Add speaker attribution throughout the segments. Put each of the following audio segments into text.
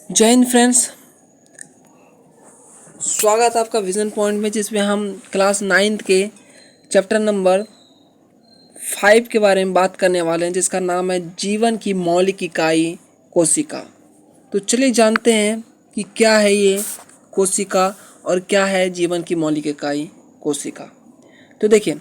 Speaker 1: जय हिंद फ्रेंड्स। स्वागत है आपका विजन पॉइंट में, जिसमें हम क्लास 9th के चैप्टर नंबर 5 के बारे में बात करने वाले हैं, जिसका नाम है जीवन की मौलिक इकाई कोशिका। तो चलिए जानते हैं कि क्या है ये कोशिका और क्या है जीवन की मौलिक इकाई कोशिका। तो देखिए,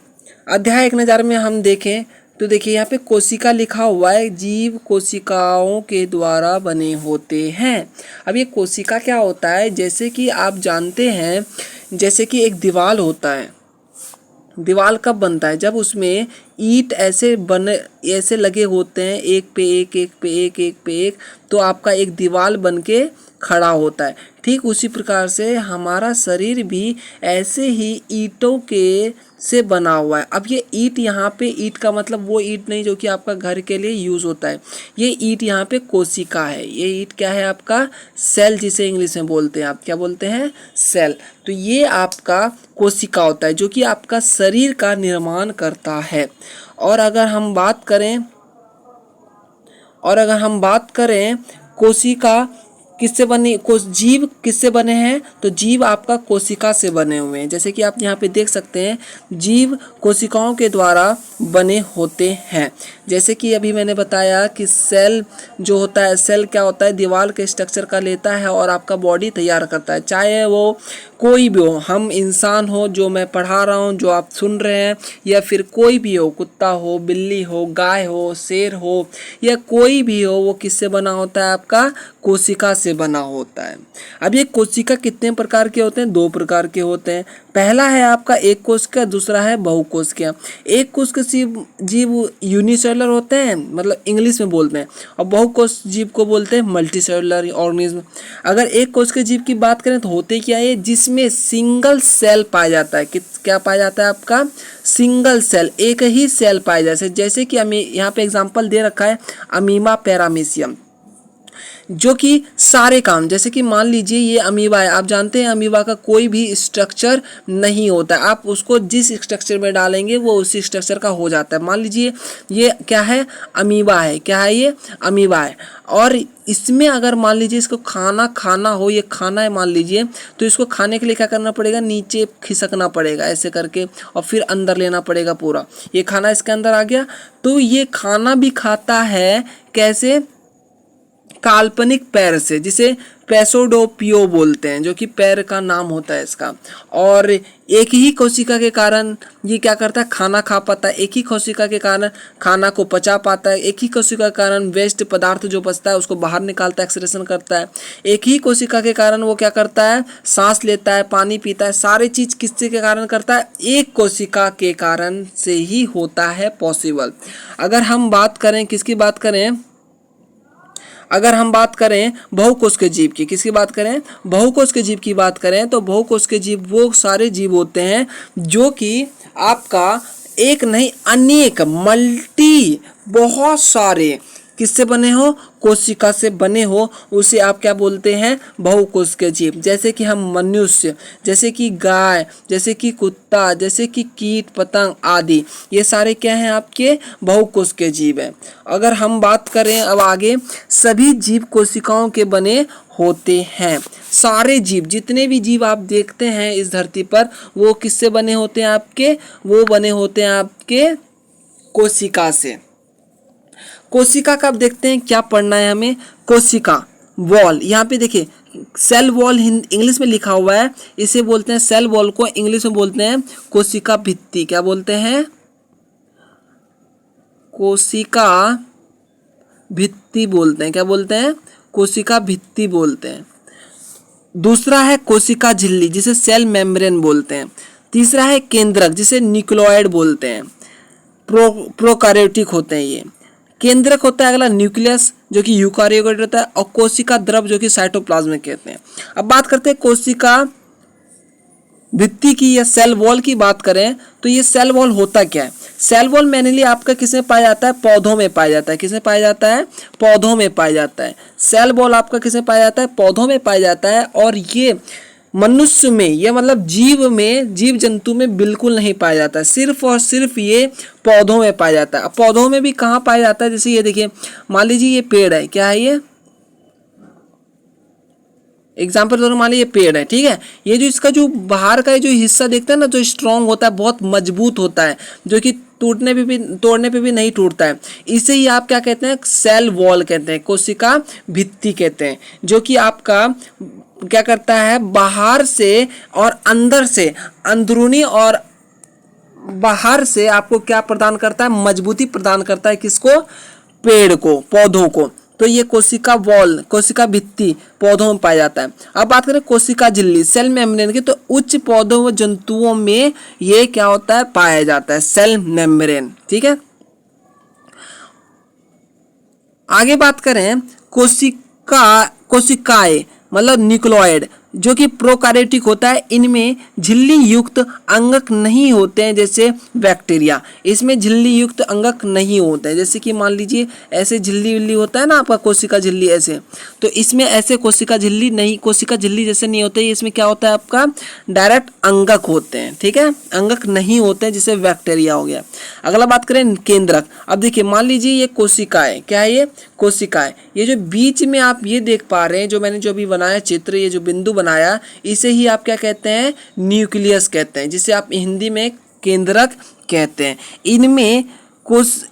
Speaker 1: अध्याय 1 में हम देखें तो देखिए यहाँ पे कोशिका लिखा हुआ है, जीव कोशिकाओं के द्वारा बने होते हैं। अब ये कोशिका क्या होता है, जैसे कि आप जानते हैं, जैसे कि एक दीवार होता है। दीवार कब बनता है? जब उसमें ईंट ऐसे लगे होते हैं, एक पे एक, एक पे एक, एक पे एक, तो आपका एक दीवार बन के खड़ा होता है। ठीक उसी प्रकार से हमारा शरीर भी ऐसे ही ईंटों के से बना हुआ है। अब ये ईंट, यहाँ पे ईंट का मतलब वो ईंट नहीं जो कि आपका घर के लिए यूज़ होता है। ये ईंट यहाँ पे कोशिका है। ये ईंट क्या है? आपका सेल, जिसे इंग्लिश में बोलते हैं। आप क्या बोलते हैं? सेल। तो ये आपका कोशिका होता है जो कि आपका शरीर का निर्माण करता है। और अगर हम बात करें कोशिका किससे बनी, जीव किससे बने हैं, तो जीव आपका कोशिका से बने हुए हैं। जैसे कि आप यहाँ पे देख सकते हैं, जीव कोशिकाओं के द्वारा बने होते हैं। जैसे कि अभी मैंने बताया कि सेल जो होता है, सेल क्या होता है? दीवार के स्ट्रक्चर का लेता है और आपका बॉडी तैयार करता है। चाहे वो कोई भी हो, हम इंसान हो जो मैं पढ़ा रहा हूँ, जो आप सुन रहे हैं, या फिर कोई भी हो, कुत्ता हो, बिल्ली हो, गाय हो, शेर हो, या कोई भी हो, वो किससे बना होता है? आपका कोशिका से बना होता है। अब ये कोशिका कितने प्रकार के होते हैं? 2 प्रकार के होते हैं। पहला है आपका एक कोशिका, दूसरा है बहुकोशिकीय। एक कोशिका जीव यूनिसेलुलर होते हैं, मतलब इंग्लिश में बोलते हैं, और बहुकोश जीव को बोलते हैं मल्टीसेलुलर ऑर्गेनिज्म। अगर एक कोशिकीय जीव की बात करें तो होते क्या है, जिसमें सिंगल सेल पाया जाता है। क्या पाया जाता है? आपका सिंगल सेल, एक ही सेल पाया जाता है। जैसे कि यहाँ पे एग्जाम्पल दे रखा है अमीबा पैरामीशियम, जो कि सारे काम, जैसे कि मान लीजिए ये अमीबा है। आप जानते हैं अमीबा का कोई भी स्ट्रक्चर नहीं होता, आप उसको जिस स्ट्रक्चर में डालेंगे वो उसी स्ट्रक्चर का हो जाता है। मान लीजिए ये क्या है? अमीबा है। क्या है ये? अमीबा है। और इसमें अगर मान लीजिए इसको खाना हो, ये खाना है मान लीजिए, तो इसको खाने के लिए क्या करना पड़ेगा? नीचे खिसकना पड़ेगा ऐसे करके, और फिर अंदर लेना पड़ेगा पूरा। ये खाना इसके अंदर आ गया, तो ये खाना भी खाता है कैसे? काल्पनिक पैर से, जिसे पैसोडोपियो बोलते हैं, जो कि पैर का नाम होता है इसका। और एक ही कोशिका के कारण ये क्या करता है? खाना खा पाता है। एक ही कोशिका के कारण खाना को पचा पाता है। एक ही कोशिका के कारण वेस्ट पदार्थ जो बचता है उसको बाहर निकालता है, एक्सक्रीशन करता है। एक ही कोशिका के कारण वो क्या करता है? सांस लेता है, पानी पीता है। सारी चीज किससे के कारण करता है? एक कोशिका के कारण से ही होता है पॉसिबल। अगर हम बात करें किसकी बात करें, अगर हम बात करें बहुकोश के जीव की, किसकी बात करें? बहुकोश के जीव की बात करें तो बहुकोश के जीव वो सारे जीव होते हैं जो कि आपका एक नहीं अनेक, मल्टी, बहुत सारे किससे बने हो? कोशिका से बने हो, उसे आप क्या बोलते हैं? बहुकोश के जीव। जैसे कि हम मनुष्य, जैसे कि गाय, जैसे कि कुत्ता, जैसे कि कीट पतंग आदि, ये सारे क्या हैं? आपके बहुकोश के जीव हैं। अगर हम बात करें अब आगे, सभी जीव कोशिकाओं के बने होते हैं। सारे जीव, जितने भी जीव आप देखते हैं इस धरती पर, वो किससे बने होते हैं? आपके वो बने होते हैं आपके कोशिका से। कोशिका का अब देखते हैं क्या पढ़ना है हमें। कोशिका वॉल, यहाँ पे देखिए सेल वॉल इंग्लिश में लिखा हुआ है, इसे बोलते हैं सेल वॉल को इंग्लिश में बोलते हैं कोशिका भित्ति। क्या बोलते हैं? कोशिका भित्ति बोलते हैं। क्या बोलते हैं? कोशिका भित्ति बोलते हैं। दूसरा है कोशिका झिल्ली, जिसे सेल मेम्ब्रेन बोलते हैं। तीसरा है केंद्रक, जिसे न्यूक्लियोइड बोलते हैं। प्रोकार्योटिक होते हैं ये। केंद्रक होता है अगला न्यूक्लियस, जो कि यूकार्योटिक होता है, और कोशिका द्रव, जो कि साइटोप्लाज्म कहते हैं। अब बात करते हैं कोशिका भित्ति की या सेल वॉल की बात करें तो ये सेल वॉल होता क्या है? सेल वॉल मेनली आपका किसमें पाया जाता है? पौधों में पाया जाता है। किसमें पाया जाता है? पौधों में पाया जाता है। सेल वॉल आपका किसमें पाया जाता है? पौधों में पाया जाता है। और ये मनुष्य में, ये मतलब जीव जंतु में बिल्कुल नहीं पाया जाता है। सिर्फ और सिर्फ ये पौधों में पाया जाता है। पौधों में भी कहाँ पाया जाता है? जैसे ये देखिए, मान लीजिए ये पेड़ है, क्या है ये? एग्जाम्पल तो मान लीजिए पेड़ है, ठीक है, ये जो इसका जो बाहर का जो हिस्सा देखते हैं ना, जो स्ट्रांग होता है, बहुत मजबूत होता है, जो कि तोड़ने पे भी नहीं टूटता है, इसे ही आप क्या कहते हैं, सेल वॉल कहते हैं, कोशिका भित्ति कहते हैं, जो कि आपका क्या करता है, बाहर से और अंदर से, अंदरूनी और बाहर से आपको क्या प्रदान करता है, मजबूती प्रदान करता है, किसको, पेड़ को, पौधों को। तो ये कोशिका वॉल, कोशिका भित्ति पौधों में पाया जाता है। अब बात करें कोशिका झिल्ली, सेल मेम्ब्रेन की, तो उच्च पौधों व जंतुओं में ये क्या होता है, पाया जाता है, सेल मेम्ब्रेन, ठीक है। आगे बात करें कोशिकाएं मतलब न्यूक्लियोइड, जो कि प्रोकैरियोटिक होता है, इनमें झिल्ली युक्त अंगक नहीं होते हैं, जैसे बैक्टीरिया, इसमें झिल्ली युक्त अंगक नहीं होते हैं, जैसे कि मान लीजिए ऐसे झिल्ली विल्ली होता है ना आपका, कोशिका झिल्ली ऐसे, तो इसमें ऐसे कोशिका झिल्ली नहीं, कोशिका झिल्ली जैसे नहीं होते, इसमें क्या होता है आपका, डायरेक्ट अंगक होते हैं, ठीक है, अंगक नहीं होते हैं, जैसे बैक्टीरिया हो गया। अगला बात करें केंद्रक। अब देखिए मान लीजिए ये कोशिकाएं, क्या है ये, कोशिकाएं, ये जो बीच में आप ये देख पा रहे हैं, जो मैंने जो अभी बनाया चित्र, ये जो बिंदु बनाया, इसे ही आप क्या कहते हैं, न्यूक्लियस कहते हैं, जिसे आप हिंदी में केंद्रक कहते हैं। इनमें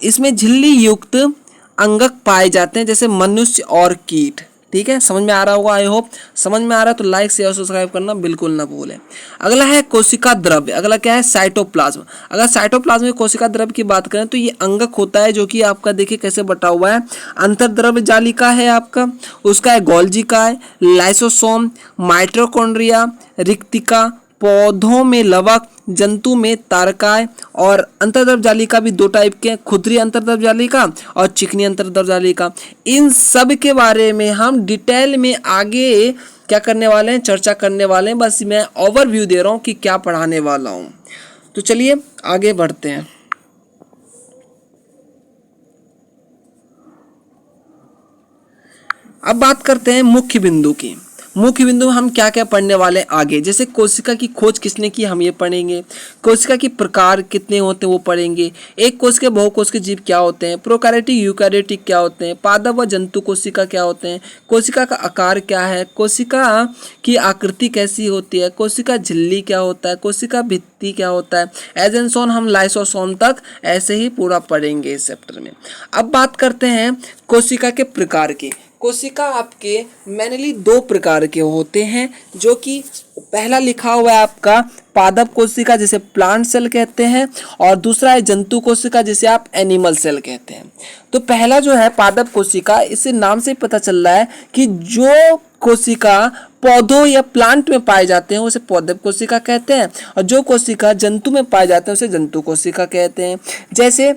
Speaker 1: इसमें झिल्ली युक्त अंगक पाए जाते हैं, जैसे मनुष्य और कीट, ठीक है, समझ में आ रहा होगा, आई होप समझ में आ रहा है, तो लाइक शेयर सब्सक्राइब करना बिल्कुल ना भूलें। अगला है कोशिका द्रव्य, अगला क्या है, साइटोप्लाज्म। अगर साइटोप्लाज्म में कोशिका द्रव्य की बात करें तो ये अंगक होता है, जो कि आपका देखिए कैसे बटा हुआ है, अंतर्द्रव्य जालिका है आपका, उसका है गोल्जी का है, लाइसोसोम, माइटोकॉन्ड्रिया, रिक्तिका, पौधों में लवक, जंतु में तारकाय, और अंतर्द्रव्य जालिका भी दो टाइप के हैं, खुदरी अंतर्द्रव्य जालिका और चिकनी अंतर्द्रव्य जालिका। इन सब के बारे में हम डिटेल में आगे क्या करने वाले हैं, चर्चा करने वाले हैं, बस मैं ओवरव्यू दे रहा हूँ कि क्या पढ़ाने वाला हूँ। तो चलिए आगे बढ़ते हैं। अब बात करते हैं मुख्य बिंदु की। मुख्य बिंदु में हम क्या क्या पढ़ने वाले हैं आगे, जैसे कोशिका की खोज किसने की, हम ये पढ़ेंगे, कोशिका की प्रकार कितने होते हैं वो पढ़ेंगे, एक कोशिका बहुकोशिकीय जीव क्या होते हैं, प्रोकैरियोटिक यूकैरियोटिक क्या होते हैं, पादप व जंतु कोशिका क्या होते हैं, कोशिका का आकार क्या है, कोशिका की आकृति कैसी होती है, कोशिका झिल्ली क्या होता है, कोशिका भित्ति क्या होता है, एज एंड सोन, हम लाइसोसोम तक ऐसे ही पूरा पढ़ेंगे इस चैप्टर में। अब बात करते हैं कोशिका के प्रकार की। कोशिका आपके मेनली दो प्रकार के होते हैं, जो कि पहला लिखा हुआ है आपका पादप कोशिका, जिसे प्लांट सेल कहते हैं, और दूसरा है जंतु कोशिका, जिसे आप एनिमल सेल कहते हैं। तो पहला जो है पादप कोशिका, इसे नाम से पता चल रहा है कि जो कोशिका पौधों या प्लांट में पाए जाते हैं उसे पादप कोशिका कहते हैं, और जो कोशिका जंतु में पाए जाते हैं उसे जंतु कोशिका कहते हैं। जैसे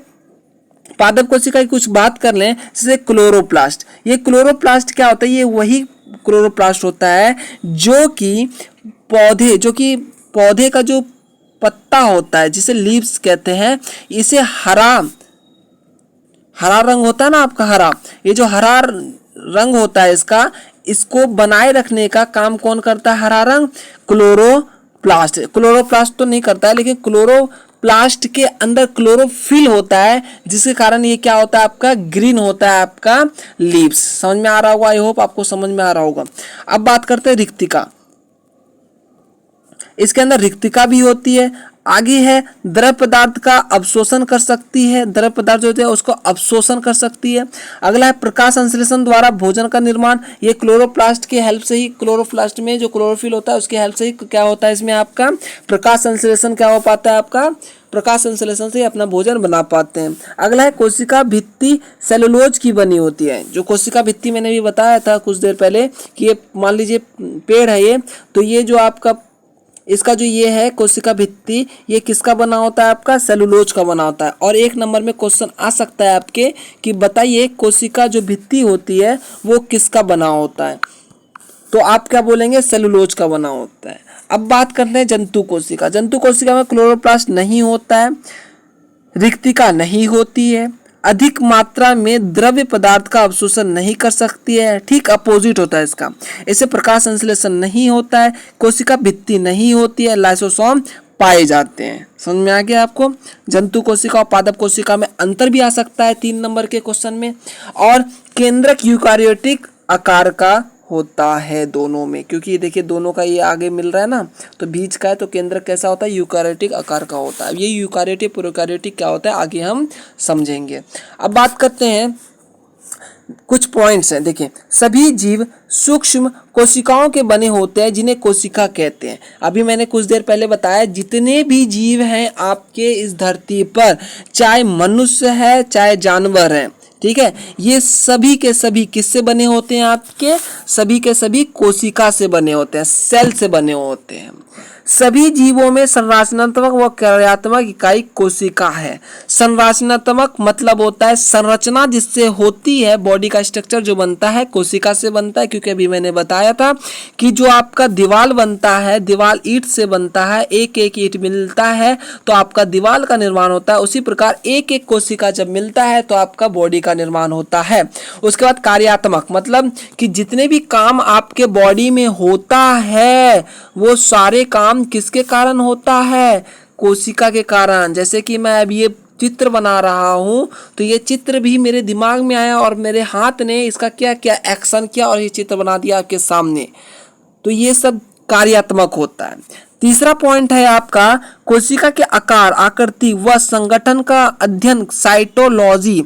Speaker 1: पादप कोशिका की कुछ बात कर लें, जैसे क्लोरोप्लास्ट। ये क्लोरोप्लास्ट क्या होता है, ये वही क्लोरोप्लास्ट होता है जो कि पौधे का जो पत्ता होता है, जिसे लीव्स कहते हैं, इसे हरा रंग होता है ना आपका, हरा, ये जो हरा रंग होता है इसको बनाए रखने का काम कौन करता है, हरा रंग, क्लोरोप्लास्ट। क्लोरोप्लास्ट तो नहीं करता है, लेकिन क्लोरोप्लास्ट के अंदर क्लोरोफिल होता है, जिसके कारण ये क्या होता है आपका, ग्रीन होता है आपका लीव्स। समझ में आ रहा होगा, आई होप आपको समझ में आ रहा होगा। अब बात करते हैं रिक्तिका। इसके अंदर रिक्तिका भी होती है। आगे है द्रव पदार्थ का अवशोषण कर सकती है, द्रव पदार्थ जो होते हैं उसको अवशोषण कर सकती है। अगला है प्रकाश संश्लेषण द्वारा भोजन का निर्माण। ये क्लोरोप्लास्ट के हेल्प से ही, क्लोरोप्लास्ट में जो क्लोरोफिल होता है उसके हेल्प से ही क्या होता है, इसमें आपका प्रकाश संश्लेषण क्या हो पाता है, आपका प्रकाश संश्लेषण से अपना भोजन बना पाते हैं। अगला है कोशिका भित्ति सेलुलोज की बनी होती है। जो कोशिका भित्ति मैंने भी बताया था कुछ देर पहले कि ये मान लीजिए पेड़ है ये, तो ये जो आपका इसका जो ये है कोशिका भित्ति, ये किसका बना होता है, आपका सेलुलोज का बना होता है। और एक नंबर में क्वेश्चन आ सकता है आपके कि बताइए कोशिका जो भित्ति होती है वो किसका बना होता है, तो आप क्या बोलेंगे, सेलुलोज का बना होता है। अब बात करते हैं जंतु कोशिका। जंतु कोशिका में क्लोरोप्लास्ट नहीं होता है, रिक्तिका नहीं होती है, अधिक मात्रा में द्रव्य पदार्थ का अवशोषण नहीं कर सकती है, ठीक अपोजिट होता है इसका। इसे प्रकाश संश्लेषण नहीं होता है, कोशिका भित्ति नहीं होती है, लाइसोसोम पाए जाते हैं। समझ में आ गया आपको। जंतु कोशिका और पादप कोशिका में अंतर भी आ सकता है 3 नंबर के क्वेश्चन में। और केंद्रक यूकारियोटिक आकार का होता है दोनों में, क्योंकि ये देखिए दोनों का ये आगे मिल रहा है ना, तो बीच का है तो केंद्रक कैसा होता है, यूकारियोटिक आकार का होता है। ये यूकारियोटिक प्रोकारियोटिक क्या होता है आगे हम समझेंगे। अब बात करते हैं, कुछ पॉइंट्स हैं। देखिए, सभी जीव सूक्ष्म कोशिकाओं के बने होते हैं जिन्हें कोशिका कहते हैं। अभी मैंने कुछ देर पहले बताया जितने भी जीव हैं आपके इस धरती पर, चाहे मनुष्य है चाहे जानवर है, ठीक है, ये सभी के सभी किससे बने होते हैं, आपके सभी के सभी कोशिका से बने होते हैं, सेल से बने होते हैं। सभी जीवों में संरचनात्मक व कार्यात्मक इकाई कोशिका है। संरचनात्मक मतलब होता है संरचना जिससे होती है, बॉडी का स्ट्रक्चर जो बनता है कोशिका से बनता है, क्योंकि अभी मैंने बताया था कि जो आपका दीवार बनता है, दीवार ईंट से बनता है, एक एक ईंट मिलता है तो आपका दीवार का निर्माण होता है। उसी प्रकार एक एक कोशिका जब मिलता है तो आपका बॉडी का निर्माण होता है। उसके बाद कार्यात्मक मतलब कि जितने भी काम आपके बॉडी में होता है वो सारे काम किसके कारण होता है, कोशिका के कारण। जैसे कि मैं अब ये चित्र बना रहा हूँ तो ये चित्र भी मेरे दिमाग में आया और मेरे हाथ ने इसका क्या क्या एक्शन किया और ये चित्र बना दिया आपके सामने, तो ये सब कार्यात्मक होता है। तीसरा पॉइंट है आपका कोशिका के आकार, आकृति व संगठन का अध्ययन साइटोलॉजी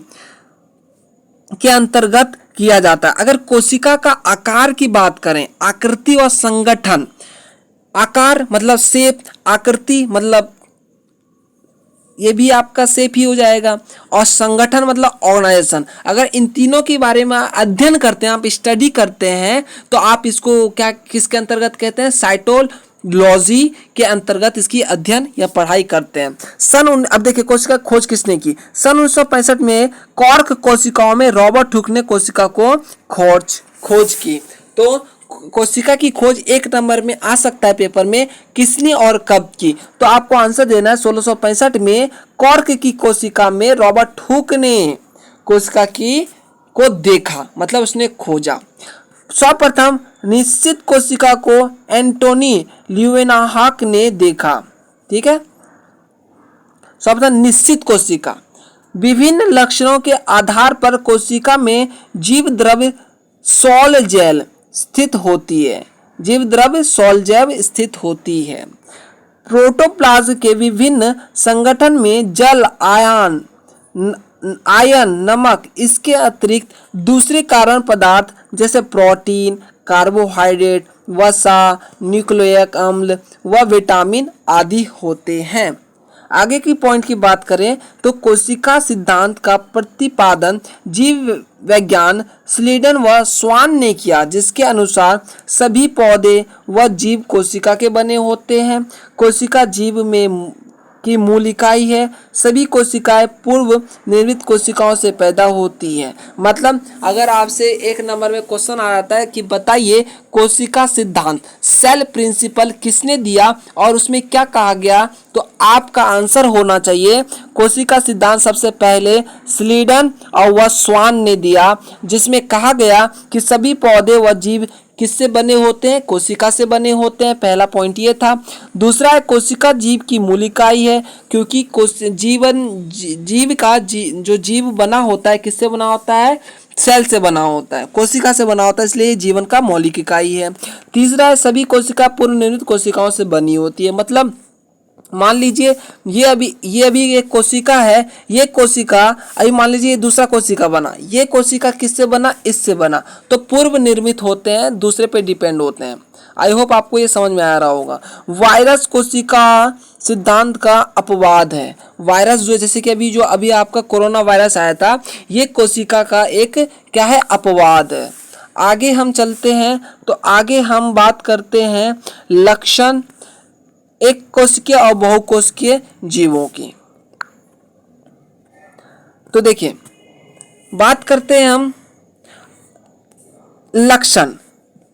Speaker 1: के अंतर्गत किया जाता है। अगर कोशिका का आकार की बात करें, आकृति और संगठन, आकार मतलब शेप, आकृति मतलब ये भी आपका शेप ही हो जाएगा, और संगठन मतलब ऑर्गेनाइजेशन। अगर इन तीनों के बारे में अध्ययन करते हैं, आप स्टडी करते हैं, तो आप इसको क्या किसके अंतर्गत कहते हैं, साइटोलॉजी के अंतर्गत इसकी अध्ययन या पढ़ाई करते हैं। अब देखिए कोशिका खोज किसने की, सन 1965 में कॉर्क कोशिकाओं में रॉबर्ट हुक ने कोशिका को खोज की। तो कोशिका की खोज एक नंबर में आ सकता है पेपर में, किसने और कब की, तो आपको आंसर देना है 1665 में कॉर्क की कोशिका में रॉबर्ट हुक ने कोशिका को देखा, मतलब उसने खोजा। सर्वप्रथम निश्चित कोशिका को एंटोनी ल्यूवेनहाक ने देखा, ठीक है। सर्वप्रथम निश्चित कोशिका, विभिन्न लक्षणों के आधार पर कोशिका में जीव द्रव्य सॉल जेल स्थित होती है, जीव द्रव्य सॉल जेल स्थित होती है। प्रोटोप्लाज्म के विभिन्न संगठन में जल, आयन, नमक, इसके अतिरिक्त दूसरे कारण पदार्थ जैसे प्रोटीन, कार्बोहाइड्रेट, वसा, न्यूक्लिक अम्ल व विटामिन आदि होते हैं। आगे की पॉइंट की बात करें तो कोशिका सिद्धांत का प्रतिपादन जीव विज्ञान स्लीडन व स्वान ने किया, जिसके अनुसार सभी पौधे व जीव कोशिका के बने होते हैं। कोशिका जीव में की मूल इकाई है। सभी कोशिकाएं पूर्व निर्मित कोशिकाओं से पैदा होती हैं। मतलब अगर आपसे एक नंबर में क्वेश्चन आ जाता है कि बताइए कोशिका सिद्धांत, सेल प्रिंसिपल किसने दिया और उसमें क्या कहा गया, तो आपका आंसर होना चाहिए कोशिका सिद्धांत सबसे पहले स्लीडन और व स्वान ने दिया, जिसमें कहा गया कि सभी पौधे व जीव किससे बने होते हैं, कोशिका से बने होते हैं। पहला पॉइंट ये था। दूसरा है कोशिका जीव की मूल इकाई है, क्योंकि जो जीव बना होता है किससे बना होता है, सेल से बना होता है, कोशिका से बना होता है, इसलिए जीवन का मौलिक इकाई है। तीसरा है सभी कोशिका पूर्व निर्मित कोशिकाओं से बनी होती है। मतलब मान लीजिए ये अभी एक कोशिका है, ये कोशिका अभी मान लीजिए दूसरा कोशिका बना, ये कोशिका किससे बना, इससे बना, तो पूर्व निर्मित होते हैं, दूसरे पे डिपेंड होते हैं। आई होप आपको ये समझ में आ रहा होगा। वायरस कोशिका सिद्धांत का अपवाद है। वायरस जो जैसे कि अभी आपका कोरोना वायरस आया था, ये कोशिका का एक क्या है, अपवाद है। आगे हम चलते हैं तो आगे हम बात करते हैं लक्षण एक कोशिकीय और बहुकोशिकीय जीवों की। तो देखिए बात करते हैं हम लक्षण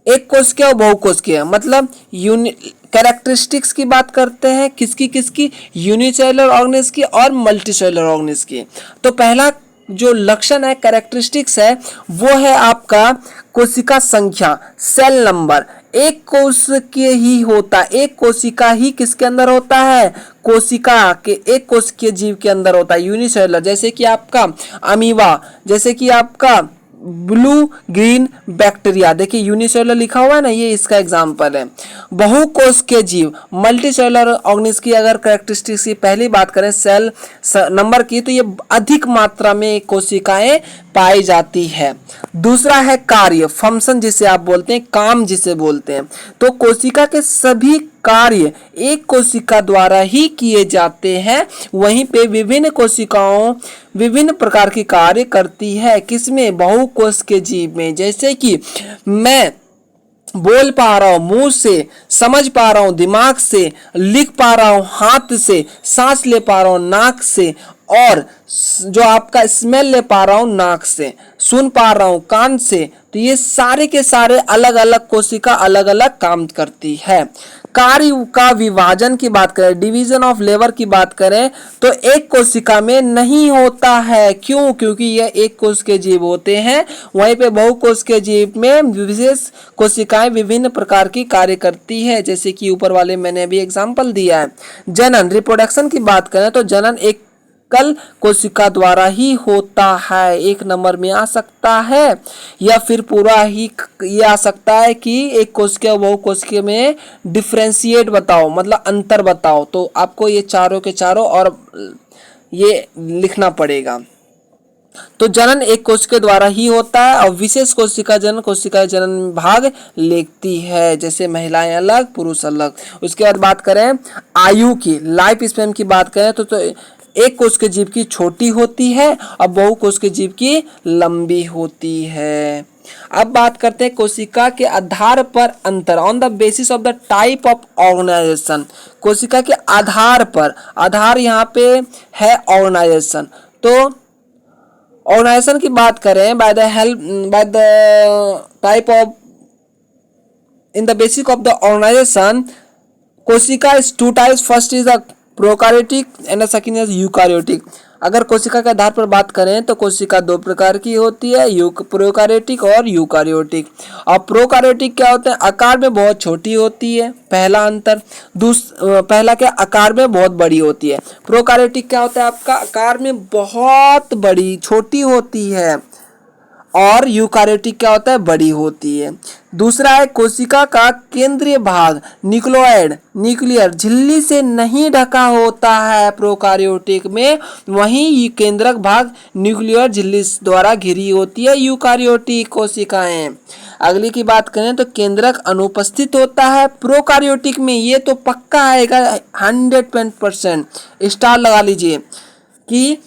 Speaker 1: एक कोशिकीय और बहुकोशिकीय, मतलब कैरेक्टरिस्टिक्स की बात करते हैं, किसकी यूनिसेलुलर ऑर्गेनिज्म की और मल्टीसेलुलर ऑर्गेनिज्म की। तो पहला जो लक्षण है, कैरेक्टरिस्टिक्स है, वो है आपका कोशिका संख्या, सेल नंबर। एक कोशिकीय ही होता है, एक कोशिका ही किसके अंदर होता है, कोशिका के एक कोशिकीय जीव के अंदर होता है, यूनिसेलुलर। जैसे कि आपका अमीबा, जैसे कि आपका ब्लू ग्रीन बैक्टीरिया, देखिए यूनिसेलुलर लिखा हुआ है ना, ये इसका एग्जाम्पल है। बहुकोश के जीव, मल्टीसेलुलर ऑर्गेनिज्म की अगर कैरेक्टरिस्टिक्स की पहली बात करें सेल नंबर की, तो ये अधिक मात्रा में कोशिकाएं पाई जाती है। दूसरा है कार्य, फंक्शन जिसे आप बोलते हैं, काम जिसे बोलते हैं। तो कोशिका के सभी कार्य एक कोशिका द्वारा ही किए जाते हैं। वहीं पे विभिन्न कोशिकाओं विभिन्न प्रकार की कार्य करती है, किसमें, बहुकोश के जीव में। जैसे कि मैं बोल पा रहा हूं मुंह से, समझ पा रहा हूं दिमाग से, लिख पा रहा हूं हाथ से, सांस ले पा रहा हूं नाक से, और जो आपका स्मेल ले पा रहा हूं नाक से, सुन पा रहा हूं कान से। तो ये सारे के सारे अलग अलग कोशिका अलग अलग काम करती है। कार्य का विभाजन की बात करें, डिवीजन ऑफ लेबर की बात करें, तो एक कोशिका में नहीं होता है। क्यों? क्योंकि यह एक कोश के जीव होते हैं। वहीं पे बहुकोश के जीव में विशेष कोशिकाएं विभिन्न प्रकार की कार्य करती है, जैसे कि ऊपर वाले मैंने अभी एग्जांपल दिया है। जनन, रिप्रोडक्शन की बात करें तो जनन एक कल कोशिका द्वारा ही होता है, एक नंबर में आ सकता है, या फिर पूरा ही ये आ सकता है कि एक कोशिका और बहुकोशिका में डिफरेंशिएट बताओ, मतलब अंतर बताओ। तो आपको ये चारों के चारों और ये लिखना पड़ेगा। तो जनन एक कोशिका द्वारा ही होता है, और विशेष कोशिका जनन कोशिका जनन में भाग लेती है, जैसे महिलाएं अलग पुरुष अलग। उसके बाद बात करें आयु की, लाइफ स्पैन की बात करें तो एक कोश के जीव की छोटी होती है और बहुकोश के जीव की लंबी होती है। अब बात करते हैं कोशिका के आधार पर अंतर, on the basis of the type of organisation. कोशिका के आधार पर, आधार यहाँ पे है ऑर्गेनाइजेशन। तो ऑर्गेनाइजेशन की बात करें by the type of, in the basis of the organisation, कोशिका is two types, first is the prokaryotic and second is eukaryotic. अगर कोशिका के आधार पर बात करें तो कोशिका दो प्रकार की होती है, प्रोकार्योटिक और यूकार्योटिक। और प्रोकार्योटिक क्या होते हैं, आकार में बहुत छोटी होती है, पहला अंतर। पहला क्या, आकार में बहुत बड़ी होती है। प्रोकार्योटिक क्या होता है, आपका आकार में बहुत बड़ी छोटी होती है, और यूकार्योटिक क्या होता है, बड़ी होती है। दूसरा है कोशिका का केंद्रीय भाग, न्यूक्लियोइड, न्यूक्लियर झिल्ली से नहीं ढका होता है प्रोकार्योटिक में, वहीं केंद्रक भाग न्यूक्लियर झिल्ली द्वारा घिरी होती है यूकार्योटिक कोशिकाएं। अगली की बात करें तो केंद्रक अनुपस्थित होता है प्रोकार्योटिक में, ये तो पक्का आएगा 100% स्टार लगा लीजिए कि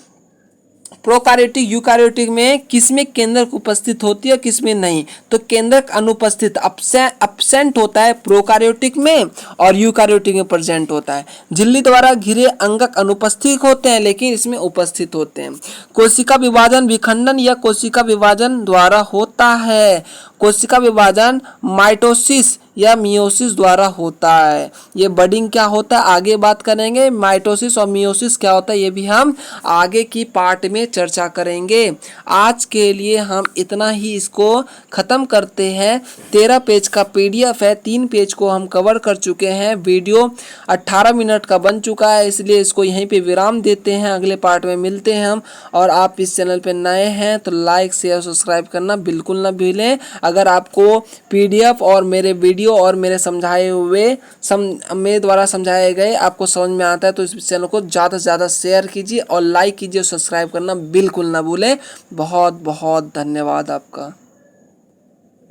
Speaker 1: प्रोकार्योटिक यूकार्योटिक में किसमें केंद्रक उपस्थित होती है और किसमें नहीं। तो केंद्रक अनुपस्थित अब्सेंट होता है प्रोकार्योटिक में, और यूकार्योटिक में प्रेजेंट होता है। झिल्ली द्वारा घिरे अंगक अनुपस्थित होते हैं लेकिन इसमें उपस्थित होते हैं। कोशिका विभाजन विखंडन या कोशिका विभाजन द्वारा होता है। कोशिका विभाजन माइटोसिस या मियोसिस द्वारा होता है। ये बडिंग क्या होता है आगे बात करेंगे, माइटोसिस और मियोसिस क्या होता है ये भी हम आगे की पार्ट में चर्चा करेंगे। आज के लिए हम इतना ही इसको ख़त्म करते हैं। 13 पेज का PDF है, 3 पेज को हम कवर कर चुके हैं। वीडियो 18 मिनट का बन चुका है, इसलिए इसको यहीं पे विराम देते हैं। अगले पार्ट में मिलते हैं हम। और आप इस चैनल पे नए हैं तो लाइक शेयर सब्सक्राइब करना बिल्कुल ना भूलें। अगर आपको PDF और मेरे वीडियो और मेरे समझाए हुए मेरे द्वारा समझाए गए आपको समझ में आता है तो इस चैनल को ज़्यादा से ज़्यादा शेयर कीजिए और लाइक कीजिए, सब्सक्राइब करना बिल्कुल ना भूलें। बहुत बहुत धन्यवाद आपका।